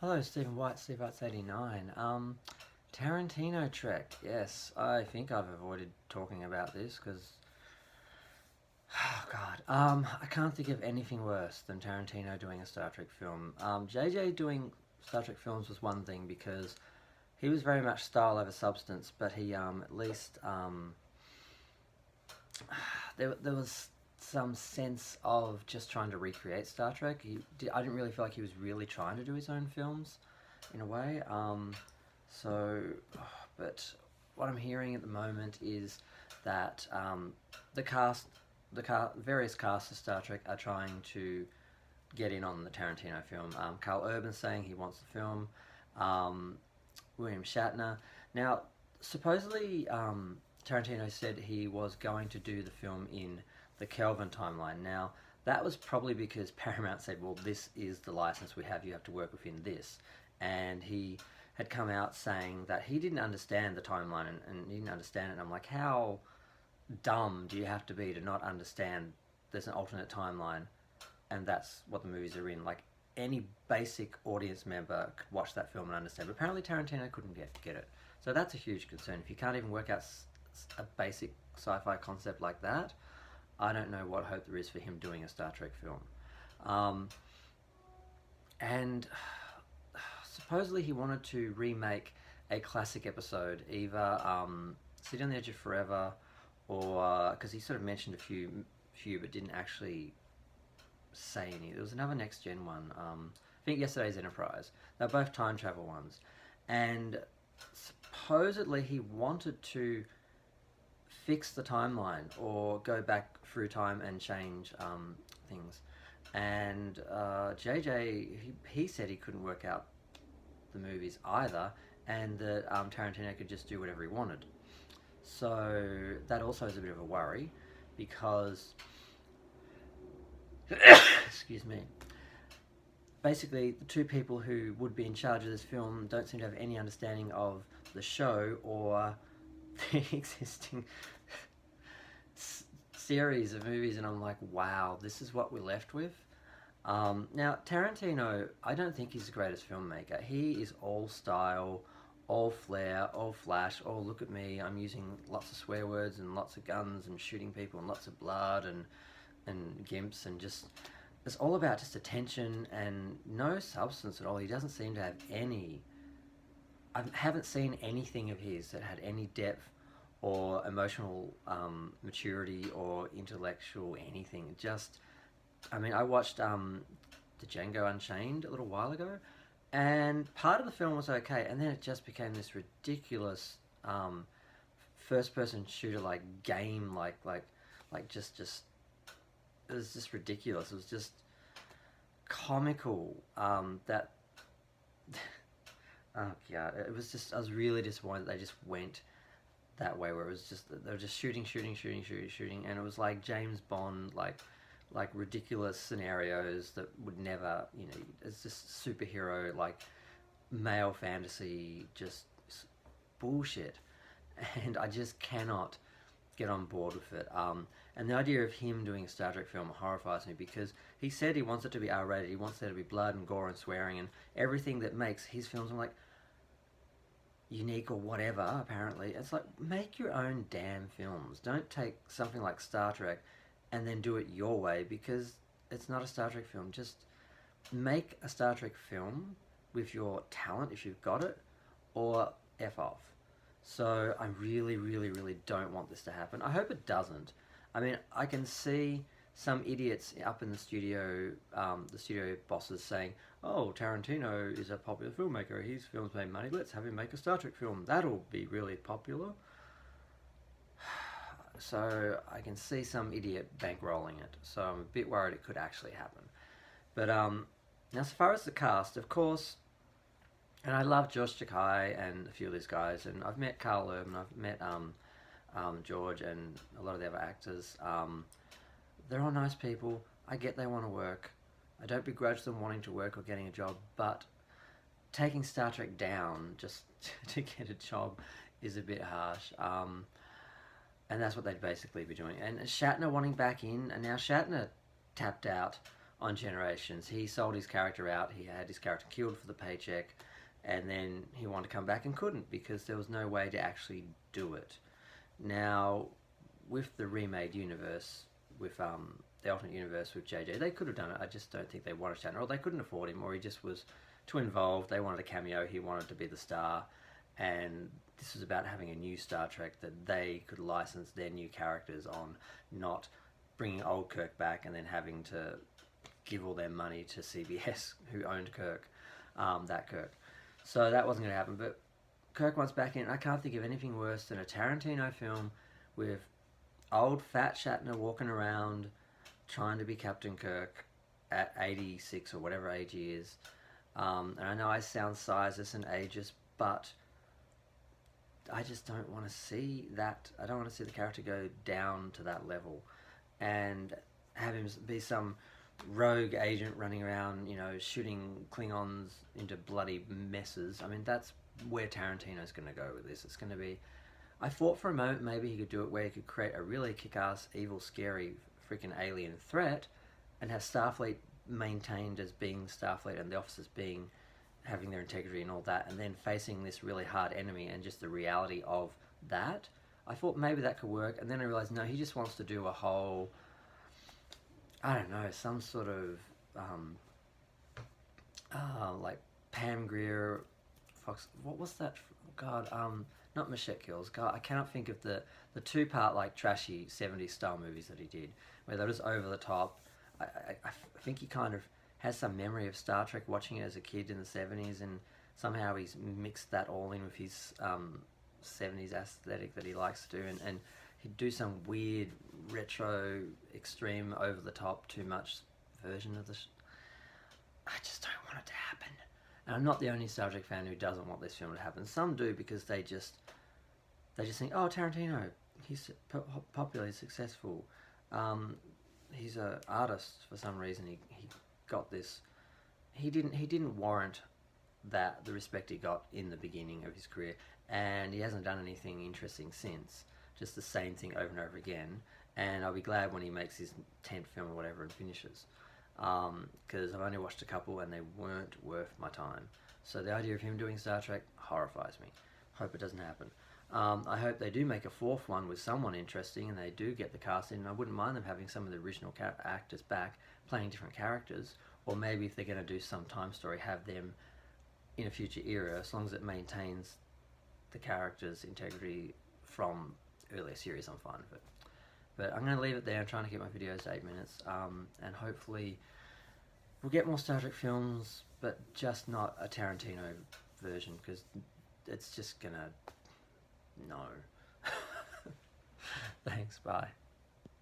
Hello, Stephen White, Steve White's 89. Tarantino Trek. Yes, I think I've avoided talking about this because, oh God, I can't think of anything worse than Tarantino doing a Star Trek film. JJ doing Star Trek films was one thing because he was very much style over substance, but he at least there was some sense of just trying to recreate Star Trek. I didn't really feel like he was really trying to do his own films, in a way. So, but what I'm hearing at the moment is that the cast, various casts of Star Trek are trying to get in on the Tarantino film. Karl Urban's saying he wants the film. Um, William Shatner. Now, supposedly, Tarantino said he was going to do the film in the Kelvin timeline. Now, that was probably because Paramount said, well, this is the license we have, you have to work within this. And he had come out saying that he didn't understand the timeline and he didn't understand it. And I'm like, how dumb do you have to be to not understand there's an alternate timeline and that's what the movies are in? Like, any basic audience member could watch that film and understand. But apparently Tarantino couldn't get it. So that's a huge concern. If you can't even work out a basic sci-fi concept like that, I don't know what hope there is for him doing a Star Trek film. Um, and supposedly he wanted to remake a classic episode, either City on the Edge of Forever, or because he sort of mentioned a few, but didn't actually say any. There was another next gen one. I think Yesterday's Enterprise. They're both time travel ones, and supposedly he wanted to fix the timeline or go back through time and change things. And JJ, he said he couldn't work out the movies either, and that Tarantino could just do whatever he wanted. So that also is a bit of a worry because, excuse me, basically the two people who would be in charge of this film don't seem to have any understanding of the show or the existing series of movies, and I'm like, wow, this is what we're left with. Now, Tarantino, I don't think he's the greatest filmmaker. He is all style, all flair, all flash, all look at me, I'm using lots of swear words and lots of guns and shooting people and lots of blood and gimps and just it's all about just attention and no substance at all. He doesn't seem to have any. I haven't seen anything of his that had any depth or emotional maturity or intellectual anything. Just, I mean, I watched the Django Unchained a little while ago, and part of the film was okay, and then it just became this ridiculous first-person shooter like game, like just it was just ridiculous. It was just comical. That oh god, it was just. I was really disappointed that they just went that way, where it was just they were just shooting, and it was like James Bond, like ridiculous scenarios that would never, it's just superhero like male fantasy, just bullshit, and I just cannot get on board with it. And the idea of him doing a Star Trek film horrifies me because he said he wants it to be R-rated. He wants there to be blood and gore and swearing and everything that makes his films, I'm like, unique or whatever. Apparently, it's like, make your own damn films. Don't take something like Star Trek and then do it your way because it's not a Star Trek film. Just make a Star Trek film with your talent if you've got it, or F off. So I really, really, really don't want this to happen. I hope it doesn't. I mean, I can see some idiots up in the studio bosses saying, "Oh, Tarantino is a popular filmmaker. His films made money. Let's have him make a Star Trek film. That'll be really popular." So I can see some idiot bankrolling it. So I'm a bit worried it could actually happen. But now, as far as the cast, of course, and I love Josh Takai and a few of these guys, and I've met Karl Urban, I've met George, and a lot of the other actors. They're all nice people. I get they want to work. I don't begrudge them wanting to work or getting a job, but taking Star Trek down just to get a job is a bit harsh. And that's what they'd basically be doing. And Shatner wanting back in, and now Shatner tapped out on Generations. He sold his character out. He had his character killed for the paycheck, and then he wanted to come back and couldn't because there was no way to actually do it. Now, with the remade universe, with the alternate universe with JJ, they could have done it. I just don't think they wanted Shatner, or they couldn't afford him, or he just was too involved. They wanted a cameo. He wanted to be the star, and this was about having a new Star Trek that they could license their new characters on, not bringing old Kirk back and then having to give all their money to CBS, who owned Kirk, that Kirk. So that wasn't going to happen. But Kirk wants back in. I can't think of anything worse than a Tarantino film with old fat Shatner walking around trying to be Captain Kirk at 86 or whatever age he is. And I know I sound sizeless and ageist, but I just don't want to see that. I don't want to see the character go down to that level and have him be some rogue agent running around, shooting Klingons into bloody messes. I mean, that's where Tarantino's going to go with this. It's going to be... I thought for a moment maybe he could do it where he could create a really kick-ass, evil, scary, freaking alien threat and have Starfleet maintained as being Starfleet and the officers having their integrity and all that, and then facing this really hard enemy and just the reality of that. I thought maybe that could work, and then I realized no, he just wants to do a whole, I don't know, some sort of like Pam Grier, Fox. What was that? God, not Machete Kills. God, I cannot think of the two-part like trashy 70s style movies that he did, where they're just over the top. I think he kind of has some memory of Star Trek watching it as a kid in the 70s, and somehow he's mixed that all in with his 70s aesthetic that he likes to do, and he'd do some weird retro, extreme, over the top, too much version of I just don't want it to happen. And I'm not the only Star Trek fan who doesn't want this film to happen. Some do because they just think, oh, Tarantino, he's popular, he's successful, he's an artist for some reason. He got this. He didn't warrant the respect he got in the beginning of his career, and he hasn't done anything interesting since. Just the same thing over and over again. And I'll be glad when he makes his 10th film or whatever and finishes. Because I've only watched a couple and they weren't worth my time. So the idea of him doing Star Trek horrifies me. Hope it doesn't happen. I hope they do make a fourth one with someone interesting and they do get the cast in. I wouldn't mind them having some of the original actors back playing different characters, or maybe if they're going to do some time story, have them in a future era, as long as it maintains the character's integrity from earlier series. I'm fine with it. But I'm going to leave it there. I'm trying to keep my videos to 8 minutes, and hopefully we'll get more Star Trek films, but just not a Tarantino version, because it's just gonna... no. Thanks, bye.